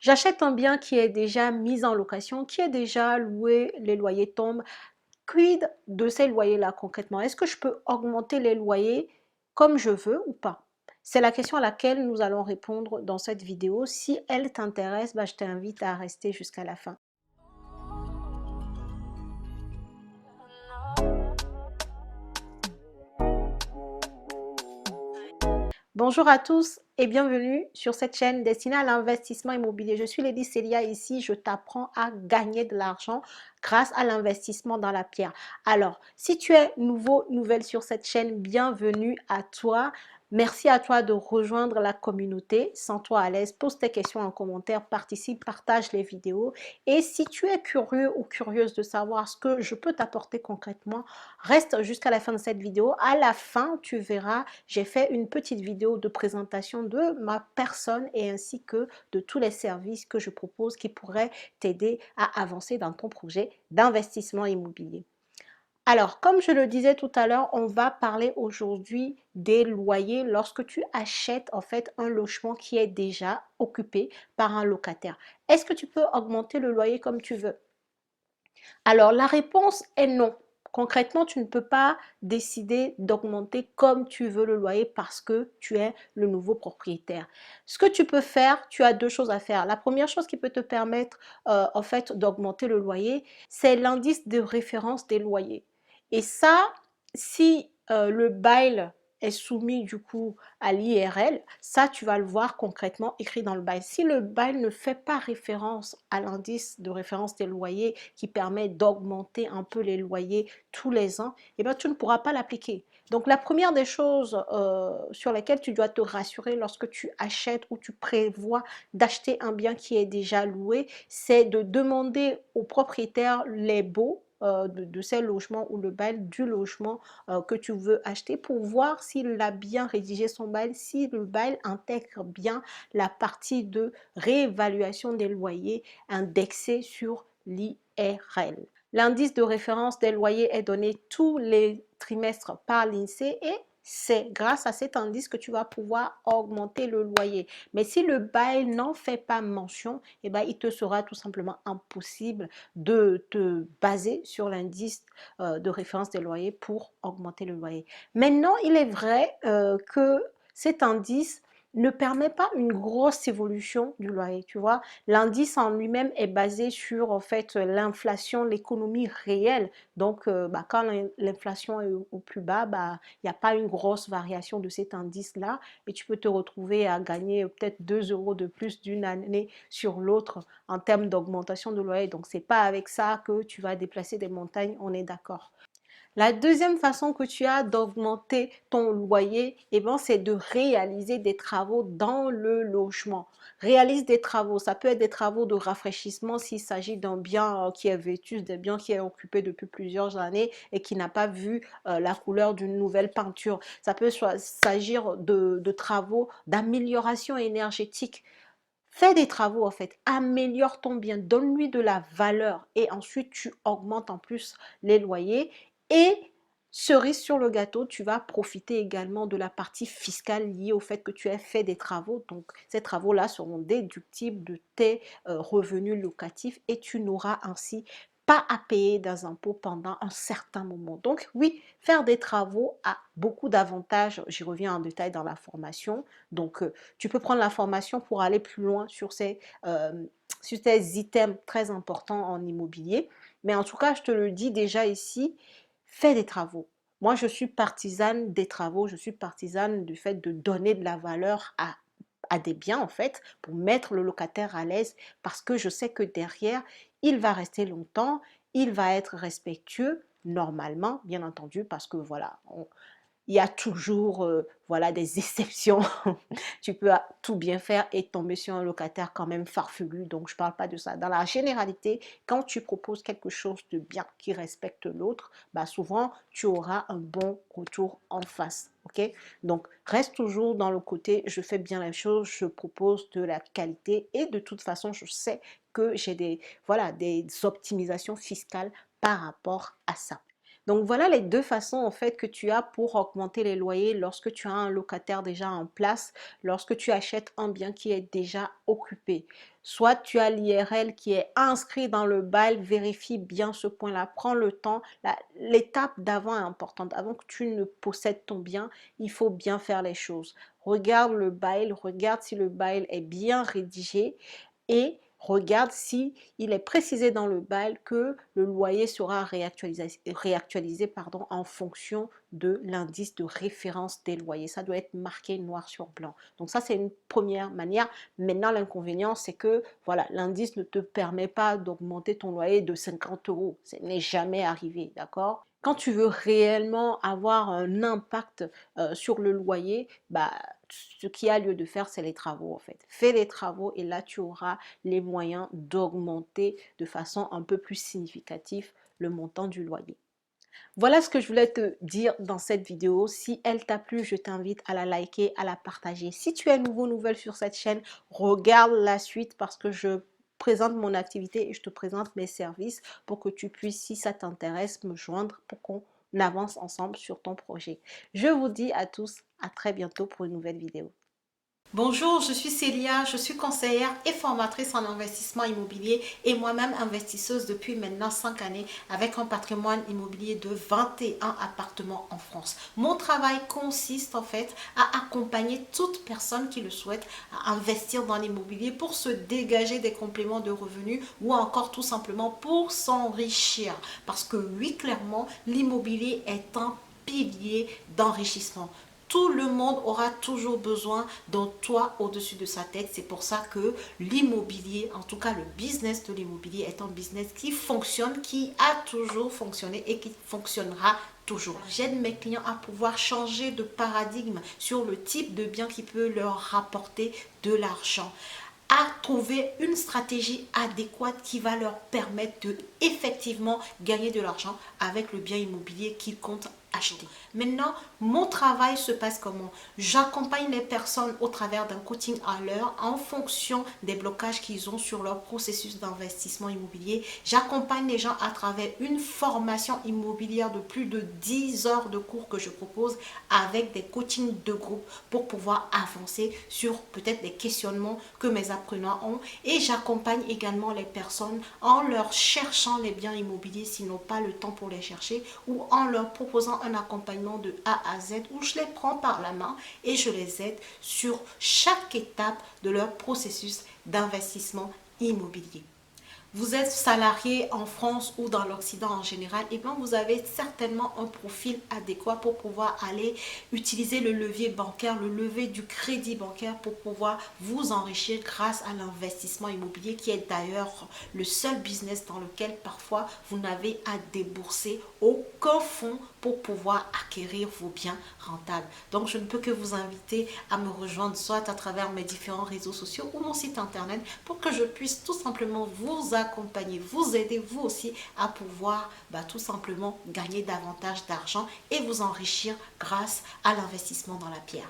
J'achète un bien qui est déjà mis en location, qui est déjà loué, les loyers tombent. Quid de ces loyers-là concrètement? Est-ce que je peux augmenter les loyers comme je veux ou pas? C'est la question à laquelle nous allons répondre dans cette vidéo. Si elle t'intéresse, je t'invite à rester jusqu'à la fin. Bonjour à tous et bienvenue sur cette chaîne destinée à l'investissement immobilier. Je suis Lady Célia et ici je t'apprends à gagner de l'argent grâce à l'investissement dans la pierre. Alors, si tu es nouvelle sur cette chaîne, bienvenue à toi. Merci à toi de rejoindre la communauté. Sens-toi à l'aise, pose tes questions en commentaire, participe, partage les vidéos. Et si tu es curieux ou curieuse de savoir ce que je peux t'apporter concrètement, reste jusqu'à la fin de cette vidéo. À la fin, tu verras, j'ai fait une petite vidéo de présentation de ma personne et ainsi que de tous les services que je propose qui pourraient t'aider à avancer dans ton projet d'investissement immobilier. Alors, comme je le disais tout à l'heure, on va parler aujourd'hui des loyers lorsque tu achètes en fait un logement qui est déjà occupé par un locataire. Est-ce que tu peux augmenter le loyer comme tu veux? Alors, la réponse est non. Concrètement, tu ne peux pas décider d'augmenter comme tu veux le loyer parce que tu es le nouveau propriétaire. Ce que tu peux faire, tu as deux choses à faire. La première chose qui peut te permettre en fait d'augmenter le loyer, c'est l'indice de référence des loyers. Et ça, si le bail est soumis du coup à l'IRL, ça tu vas le voir concrètement écrit dans le bail. Si le bail ne fait pas référence à l'indice de référence des loyers qui permet d'augmenter un peu les loyers tous les ans, eh bien, tu ne pourras pas l'appliquer. Donc la première des choses sur lesquelles tu dois te rassurer lorsque tu achètes ou tu prévois d'acheter un bien qui est déjà loué, c'est de demander au propriétaire les baux de ces logements ou le bail du logement que tu veux acheter pour voir s'il a bien rédigé son bail, si le bail intègre bien la partie de réévaluation des loyers indexés sur l'IRL. L'indice de référence des loyers est donné tous les trimestres par l'INSEE et c'est grâce à cet indice que tu vas pouvoir augmenter le loyer. Mais si le bail n'en fait pas mention, eh bien, il te sera tout simplement impossible de te baser sur l'indice de référence des loyers pour augmenter le loyer. Maintenant, il est vrai que cet indice ne permet pas une grosse évolution du loyer, tu vois. L'indice en lui-même est basé sur en fait l'inflation, l'économie réelle. Donc, quand l'inflation est au plus bas, il n'y a pas une grosse variation de cet indice-là et tu peux te retrouver à gagner peut-être 2 euros de plus d'une année sur l'autre en termes d'augmentation de loyer. Donc, c'est pas avec ça que tu vas déplacer des montagnes, on est d'accord. La deuxième façon que tu as d'augmenter ton loyer, c'est de réaliser des travaux dans le logement. Réalise des travaux, ça peut être des travaux de rafraîchissement s'il s'agit d'un bien qui est vétuste, d'un bien qui est occupé depuis plusieurs années et qui n'a pas vu la couleur d'une nouvelle peinture. Ça peut s'agir de travaux d'amélioration énergétique. Fais des travaux en fait, améliore ton bien, donne-lui de la valeur et ensuite tu augmentes en plus les loyers et cerise sur le gâteau, tu vas profiter également de la partie fiscale liée au fait que tu as fait des travaux. Donc ces travaux-là seront déductibles de tes revenus locatifs et tu n'auras ainsi pas à payer des impôts pendant un certain moment. Donc oui, faire des travaux a beaucoup d'avantages. J'y reviens en détail dans la formation. Donc tu peux prendre la formation pour aller plus loin sur ces items très importants en immobilier. Mais en tout cas, je te le dis déjà ici, fais des travaux. Moi, je suis partisane des travaux, je suis partisane du fait de donner de la valeur à des biens, en fait, pour mettre le locataire à l'aise, parce que je sais que derrière, il va rester longtemps, il va être respectueux, normalement, bien entendu, parce que voilà, il y a toujours voilà, des exceptions. Tu peux tout bien faire et tomber sur un locataire quand même farfelu. Donc, je ne parle pas de ça. Dans la généralité, quand tu proposes quelque chose de bien qui respecte l'autre, souvent, tu auras un bon retour en face. Ok? Donc, reste toujours dans le côté, je fais bien les choses, je propose de la qualité et de toute façon, je sais que j'ai voilà, des optimisations fiscales par rapport à ça. Donc voilà les deux façons en fait que tu as pour augmenter les loyers lorsque tu as un locataire déjà en place, lorsque tu achètes un bien qui est déjà occupé. Soit tu as l'IRL qui est inscrit dans le bail, vérifie bien ce point-là, prends le temps. L'étape d'avant est importante. Avant que tu ne possèdes ton bien, il faut bien faire les choses. Regarde le bail, regarde si le bail est bien rédigé et regarde si il est précisé dans le bail que le loyer sera réactualisé pardon, en fonction de l'indice de référence des loyers. Ça doit être marqué noir sur blanc. Donc ça, c'est une première manière. Maintenant, l'inconvénient, c'est que voilà, l'indice ne te permet pas d'augmenter ton loyer de 50 euros. Ce n'est jamais arrivé, d'accord? Quand tu veux réellement avoir un impact sur le loyer, bah, ce qui a lieu de faire, c'est les travaux en fait. Fais les travaux et là, tu auras les moyens d'augmenter de façon un peu plus significative le montant du loyer. Voilà ce que je voulais te dire dans cette vidéo. Si elle t'a plu, je t'invite à la liker, à la partager. Si tu es nouveau, nouvelle sur cette chaîne, regarde la suite parce que je présente mon activité et je te présente mes services pour que tu puisses, si ça t'intéresse, me joindre pour qu'on avance ensemble sur ton projet. Je vous dis à tous, à très bientôt pour une nouvelle vidéo. Bonjour, je suis Célia, je suis conseillère et formatrice en investissement immobilier et moi-même investisseuse depuis maintenant 5 années avec un patrimoine immobilier de 21 appartements en France. Mon travail consiste en fait à accompagner toute personne qui le souhaite à investir dans l'immobilier pour se dégager des compléments de revenus ou encore tout simplement pour s'enrichir. Parce que oui, clairement, l'immobilier est un pilier d'enrichissement. Tout le monde aura toujours besoin d'un toit au-dessus de sa tête. C'est pour ça que l'immobilier, en tout cas le business de l'immobilier, est un business qui fonctionne, qui a toujours fonctionné et qui fonctionnera toujours. J'aide mes clients à pouvoir changer de paradigme sur le type de bien qui peut leur rapporter de l'argent, à trouver une stratégie adéquate qui va leur permettre de effectivement gagner de l'argent avec le bien immobilier qu'ils comptent acheter. Maintenant, mon travail se passe comment? J'accompagne les personnes au travers d'un coaching à l'heure en fonction des blocages qu'ils ont sur leur processus d'investissement immobilier. J'accompagne les gens à travers une formation immobilière de plus de 10 heures de cours que je propose avec des coachings de groupe pour pouvoir avancer sur peut-être des questionnements que mes apprenants ont. Et j'accompagne également les personnes en leur cherchant les biens immobiliers s'ils n'ont pas le temps pour les chercher ou en leur proposant un accompagnement de A à Z où je les prends par la main et je les aide sur chaque étape de leur processus d'investissement immobilier. Vous êtes salarié en France ou dans l'Occident en général, et bien vous avez certainement un profil adéquat pour pouvoir aller utiliser le levier bancaire, le levier du crédit bancaire pour pouvoir vous enrichir grâce à l'investissement immobilier qui est d'ailleurs le seul business dans lequel parfois vous n'avez à débourser aucun fonds pour pouvoir acquérir vos biens rentables. Donc je ne peux que vous inviter à me rejoindre soit à travers mes différents réseaux sociaux ou mon site internet pour que je puisse tout simplement vous accompagner, vous aider vous aussi à pouvoir tout simplement gagner davantage d'argent et vous enrichir grâce à l'investissement dans la pierre.